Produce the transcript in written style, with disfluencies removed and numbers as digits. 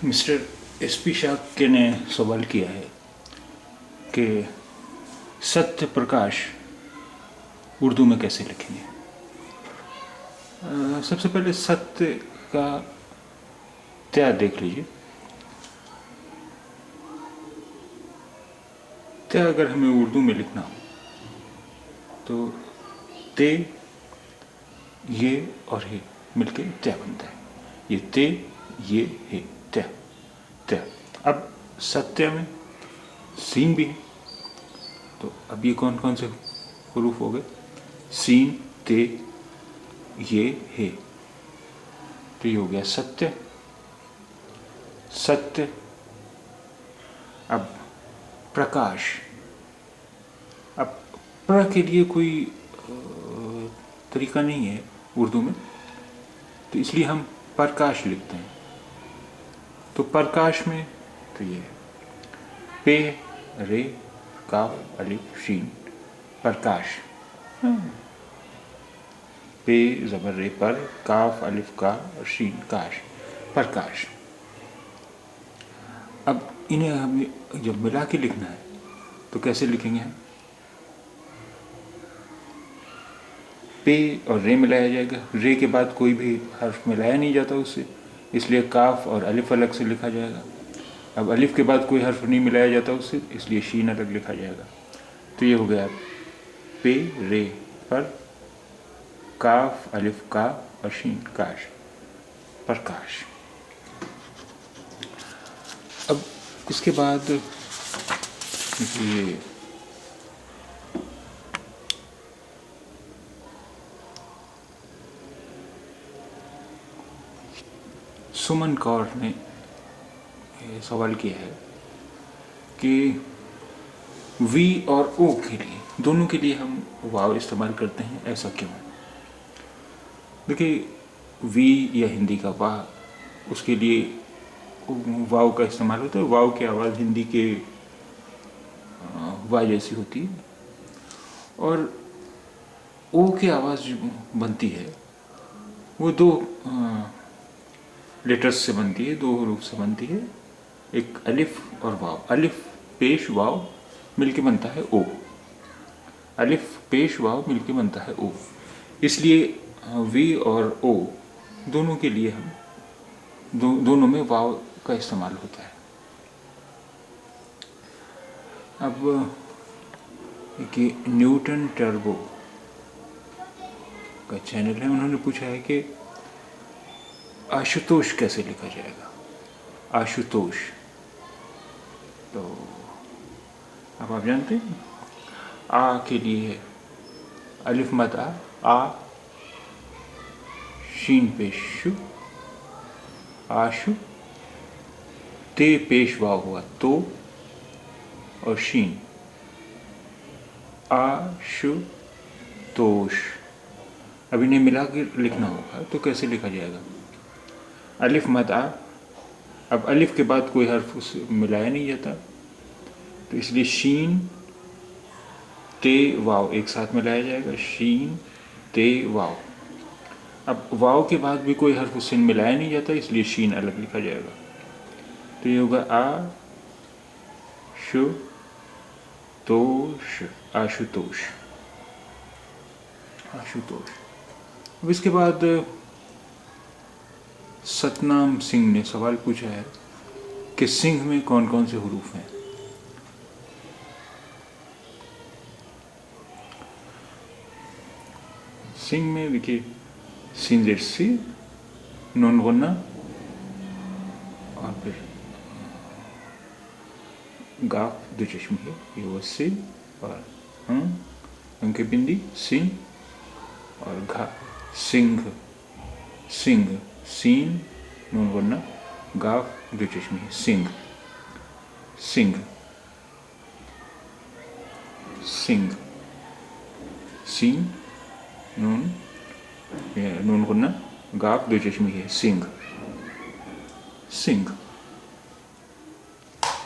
Mister SP. Shakya ने सवाल किया है कि सत्य प्रकाश उर्दू में कैसे लिखेंगे। सबसे पहले सत्य का त्या देख लीजिए। त्या अगर हमें उर्दू में लिखना हो तो ते, ये और हे मिलके त्या बनता है। ये ते, ये हे, त्या त्या। अब सत्य में सीन भी है, तो अब ये कौन कौन से हुरूफ हो गए? सीन, ते, ये, हे। तो ये हो गया सत्य। सत्य। अब प्रकाश। अब प्र के लिए कोई तरीका नहीं है उर्दू में, तो इसलिए हम प्रकाश लिखते हैं। तो प्रकाश में तो ये है पे, रे, काफ, अलिफ, शीन, प्रकाश। पे जबर रे पर, काफ अलिफ का और शीन काश, प्रकाश। अब इन्हें हमें जब मिला के लिखना है तो कैसे लिखेंगे हम? पे और रे मिलाया जाएगा। रे के बाद कोई भी हर्फ मिलाया नहीं जाता उससे, इसलिए काफ और अलिफ अलग से लिखा जाएगा। अब अलिफ के बाद कोई हर्फ नहीं मिलाया जाता उससे, इसलिए शीन अलग लिखा जाएगा। तो ये हो गया पे, रे, पर, काफ अलिफ का और शीन काश, प्रकाश। अब इसके बाद ये सुमन कौर ने सवाल किया है कि वी और ओ के लिए, दोनों के लिए हम वाव इस्तेमाल करते हैं, ऐसा क्यों? देखिए, वी या हिंदी का वाह, उसके लिए वाव का इस्तेमाल होता है। वाव की आवाज़ हिंदी के वाह जैसी होती है, और ओ की आवाज़ जो बनती है वो दो लेटर्स से बनती है, दो रूप से बनती है, एक अलिफ और वाव। अलिफ पेश वाव मिलके बनता है ओ। अलिफ पेश वाव मिलके बनता है ओ। इसलिए वी और ओ दोनों के लिए हम दोनों में वाव का इस्तेमाल होता है। अब देखिए, न्यूटन टर्बो का चैनल है, उन्होंने पूछा है कि आशुतोष कैसे लिखा जाएगा। आशुतोष, तो अब आप जानते हैं, आ के लिए अलिफ मद आ, शीन पेश शु, आशु, ते पेश वाव हुआ तो, और शीन आशुतोष। अब इन्हें मिला के लिखना होगा तो कैसे लिखा जाएगा? अलिफ मद आ। अब अलिफ के बाद कोई हर्फ उसे मिलाया नहीं जाता, तो इसलिए शीन ते वाव एक साथ मिलाया जाएगा, शीन ते वाव। अब वाव के बाद भी कोई हर्फ उससे मिलाया नहीं जाता, इसलिए शीन अलग लिखा जाएगा। तो ये होगा आ शु तोष, आशुतोष, आशुतोष। अब इसके बाद सतनाम सिंह ने सवाल पूछा है कि सिंह में कौन कौन से हुरूफ हैं। सिंह में देखिए, सीन जेड सी, नून गुन्ना, और फिर गाफ दो चश्मे है, ये वो सी, और अंके बिंदी सिंह, और घा सिंह, सिंह, सीन नून गुन्ना, गाफ दो चश्मे है, सिंह, सिंह, सिंह, सीन नून गुन्ना, गाफ दो चश्मे है, सिंह, सिंह।